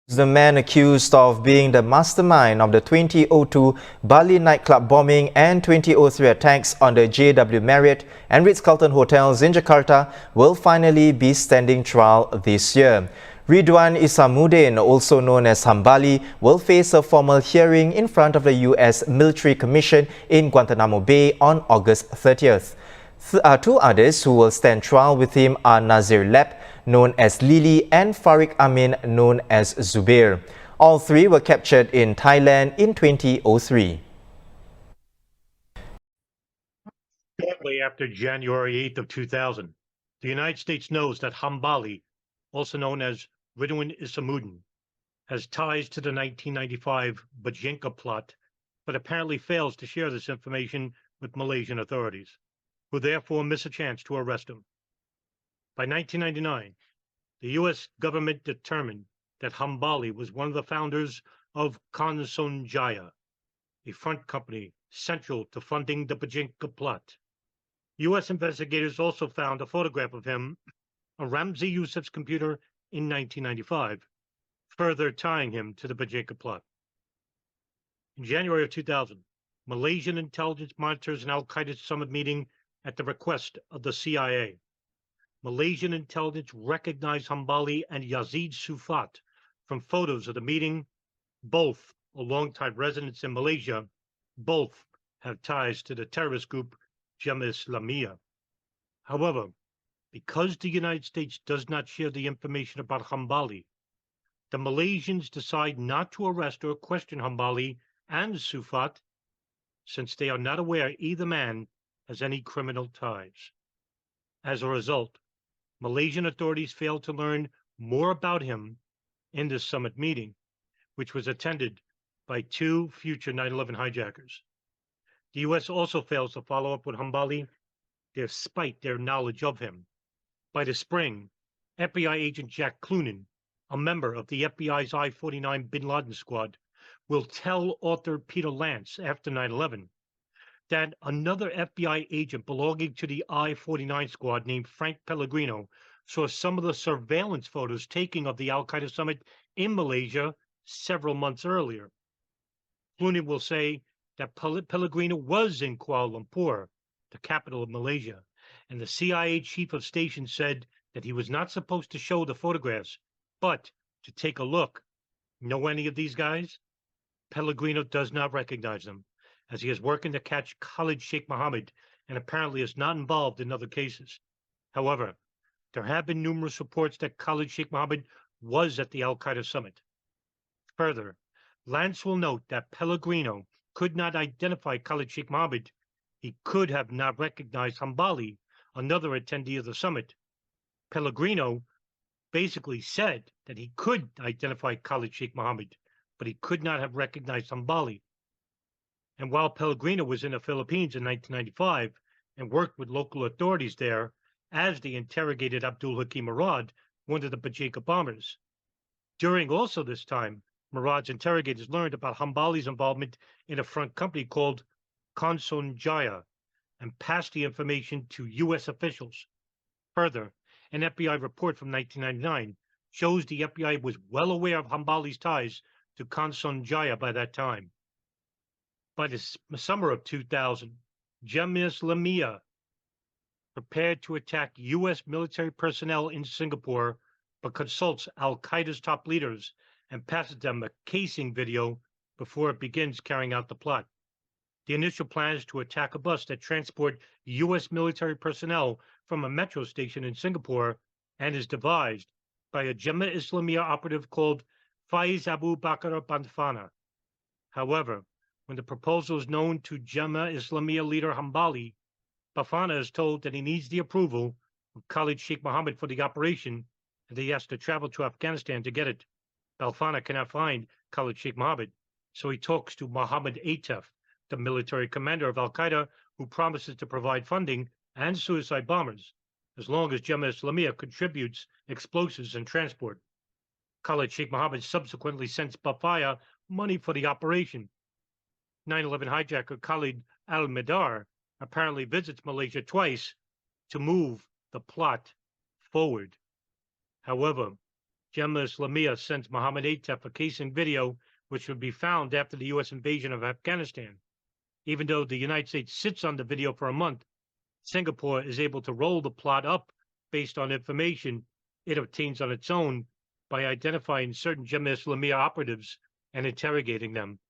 The man accused of being the mastermind of the 2002 Bali nightclub bombing and 2003 attacks on the JW Marriott and Ritz-Carlton hotels in Jakarta will finally be standing trial this year. Ridwan Isamuddin, also known as Hambali, will face a formal hearing in front of the U.S. Military Commission in Guantanamo Bay on August 30th. Two others who will stand trial with him are Nazir Lep, known as Lili, and Farik Amin, known as Zubair. All three were captured in Thailand in 2003. Shortly after January 8th of 2000, the United States knows that Hambali, also known as Ridwan Isamuddin, has ties to the 1995 Bojinka plot, but apparently fails to share this information with Malaysian authorities, who therefore miss a chance to arrest him. By 1999, the U.S. government determined that Hambali was one of the founders of Jaya, a front company central to funding the Bojinka plot. U.S. investigators also found a photograph of him on Ramzi Youssef's computer in 1995, further tying him to the Bojinka plot. In January of 2000, Malaysian intelligence monitors an al-Qaeda summit meeting at the request of the CIA. Malaysian intelligence recognized Hambali and Yazid Sufat from photos of the meeting. Both are longtime residents in Malaysia. Both have ties to the terrorist group Jemaah Islamiyah. However, because the United States does not share the information about Hambali, the Malaysians decide not to arrest or question Hambali and Sufat, since they are not aware either man has any criminal ties. As a result, Malaysian authorities failed to learn more about him in this summit meeting, which was attended by two future 9/11 hijackers. The U.S. also fails to follow up with Hambali despite their knowledge of him. By the spring, FBI agent Jack Clunan, a member of the FBI's I-49 bin Laden squad, will tell author Peter Lance after 9/11 that another FBI agent belonging to the I-49 squad named Frank Pellegrino saw some of the surveillance photos taken of the al-Qaeda summit in Malaysia several months earlier. Clunan will say that Pellegrino was in Kuala Lumpur, the capital of Malaysia, and the CIA chief of station said that he was not supposed to show the photographs, but to take a look. Know any of these guys? Pellegrino does not recognize them, as he is working to catch Khalid Sheikh Mohammed and apparently is not involved in other cases. However, there have been numerous reports that Khalid Sheikh Mohammed was at the al-Qaeda summit. Further, Lance will note that Pellegrino could not identify Khalid Sheikh Mohammed. He could have not recognized Hambali, another attendee of the summit. Pellegrino basically said that he could identify Khalid Sheikh Mohammed, but he could not have recognized Hambali. And while Pellegrino was in the Philippines in 1995 and worked with local authorities there as they interrogated Abdul Hakim Murad, one of the Bojinka bombers. During also this time, Murad's interrogators learned about Hambali's involvement in a front company called Jaya and passed the information to U.S. officials. Further, an FBI report from 1999 shows the FBI was well aware of Hambali's ties to Jaya by that time. By the summer of 2000, Jemaah Islamiyah prepared to attack U.S. military personnel in Singapore, but consults al-Qaeda's top leaders and passes them a casing video before it begins carrying out the plot. The initial plan is to attack a bus that transports U.S. military personnel from a metro station in Singapore and is devised by a Jemaah Islamiyah operative called Faiz Abu Bakr Banfana. However, when the proposal is known to Jemaah Islamiyah leader Hambali, Bafana is told that he needs the approval of Khalid Sheikh Mohammed for the operation, and that he has to travel to Afghanistan to get it. Bafana cannot find Khalid Sheikh Mohammed, so he talks to Mohammed Atef, the military commander of al-Qaeda, who promises to provide funding and suicide bombers, as long as Jemaah Islamiyah contributes explosives and transport. Khalid Sheikh Mohammed subsequently sends Bafaya money for the operation. 9/11 hijacker Khalid al-Medar apparently visits Malaysia twice to move the plot forward. However, Jemaah Islamiyah sent Mohammed Atef a casing video which would be found after the U.S. invasion of Afghanistan. Even though the United States sits on the video for a month, Singapore is able to roll the plot up based on information it obtains on its own by identifying certain Jemaah Islamiyah operatives and interrogating them.